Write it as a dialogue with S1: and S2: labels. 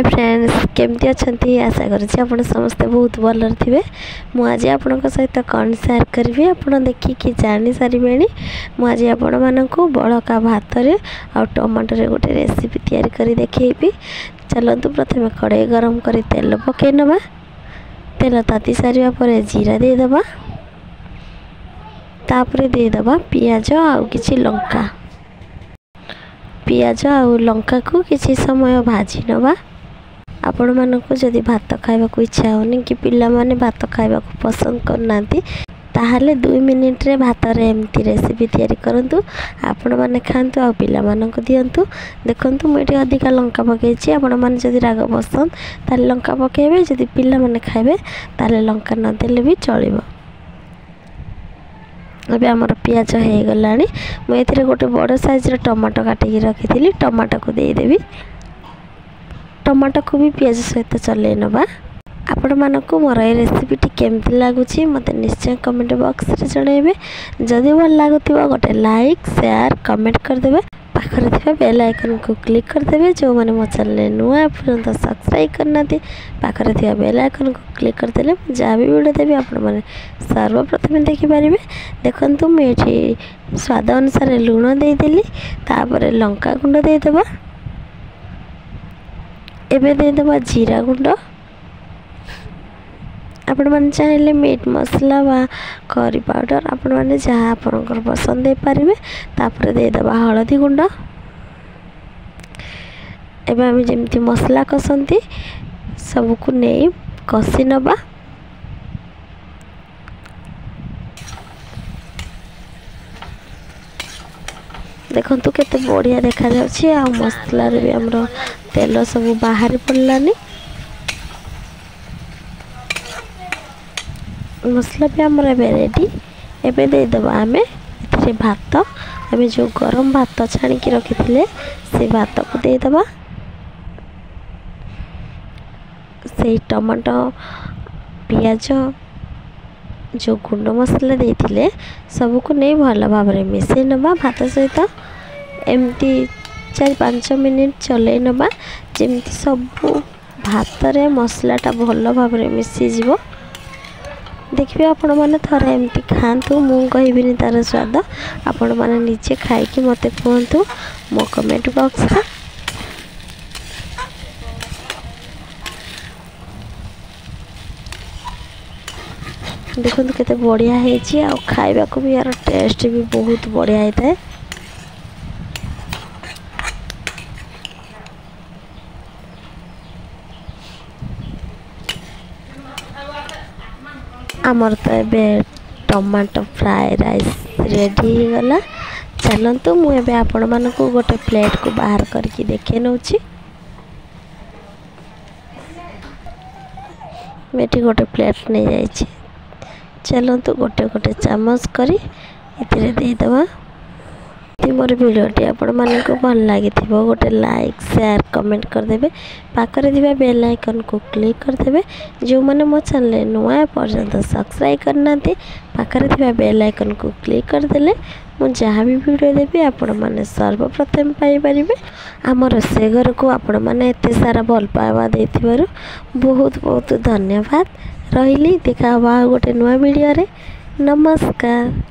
S1: Hi friends केमती अच्छी आशा कर समस्ते बहुत भल थे। मुझे आपण सहित कौन सेयार करी आप देखिए जानी सारे मुझे आपण मानक बड़का भात आ टमाटर गोटे रेसिपी तैयारी कर देखी। चलतु प्रथम कड़ाई गरम कर तेल पकई नवा। तेल ताती सारा पर जीरा देदेबा, तापर देदेबा पियाज आउ किछि लंका। पियाज आउ लंका को किछि समय भाजी नवा। आपण मानक जदि भात खाइबा को इच्छा होनी कि पिला माने भात खाइबा को पसंद करना ताहले 2 मिनिट रे भात रे एमती रेसिपी तैयारी करंतु। आपण माने खांतु आ पिला मानक दियंतु। देखंतु मुझे अधिका लंका पकईछि। आपण माने जदि राग पसंद ताले लंका पकेबे, जदि पिला माने खाइबे ताले लंका न देले भी चलिबो। अबे आमर पियाज हो गलानी। मुझे गोटे बड़ साइज टमाटो काटिकी रखी। टमाटो को देदेवी। टमाटो को भी पियाज सहित चलै नवा। आपण मानक मोर ये रेसिपी केमती लगुच मत निश्चय कमेंट बॉक्स रे जणेबे। जदि भल लागुथिबा गोटे लाइक शेयर कमेंट करदेबे। पाखरे थिबा बेल आइकन को क्लिक करदेबे। जो माने मो चैनल नुआ पर्यंत सब्सक्राइब करना पाखरे थिबा बेल आइकन को क्लिक करदेले जहाँ भी वीडियो देबी आपण माने सर्वप्रथम देखि पारिबे। देखंतु मैं स्वाद अनुसार लूण दे देली, तापर लंका गुंड दे देबा। एबे दे देबा जीरा गुंड। आपण माने चाहिले मीट मसला वा करी पाउडर आपण माने जहाँ आपनकर पसंद दे पारिबे। तापर दे देबा हळदी गुंड। एबे हम जेमती मसला कसंती सब को नै कसी नबा। देखंतु केते बढ़िया देखा जाउछि। आ मसला रे भी हमरो तेल सब बाहर पड़लानी। मसला भी आमर एबे रेडी। एबे दे दबा आमे एथिरे भात। आमे जो गरम भात छाणी की रखिथिले से भात को दे दबा। से टमाटो पियाज जो गुंड मसला देथिले सब को नहीं भल भाव में मिसई नबा। भात सहित एमती 4-5 मिनिट चलै नबा जेमती सब भात रे मसलाटा भल भाव में मिसी जीवो। देखिए आपण माने थरे एमती खातु। मु कहबिनी तार स्वाद आपण माने निजे खाई कि मते कहतु मो कमेंट बॉक्स रे। देखो केते बढ़िया है। आ खाइबा को भी यार टेस्ट भी बहुत बढ़िया होता है। आमर तो एबे टमाटो फ्राए राइस रेडी हो गला। चलतु मुझे आपण मानक गोटे प्लेट को बाहर करके देखे नौछि। बेटी गोटे प्लेट नहीं जाइछि। चलतु गोटे गोटे चामच करी इतरे दे दबा। मोर वीडियोटी आपण मानक भल लगी गोटे लाइक शेयर कमेंट करदेबे। पाखरे थिबा बेल आइकन को क्लिक करदेबे। जो माने मो चैनल नुआ पर्यंत सब्सक्राइब करना पाखरे थिबा बेल आइकन को क्लिक करदेले मु जहाँ भी वीडियो देबी आपण माने सर्वप्रथम पाई परिबे। आमर से घर को आपण माने एते सारा भल पावा देथिबारु बहुत बहुत धन्यवाद। रहिली देखा गोटे नुआ वीडियो रे। नमस्कार।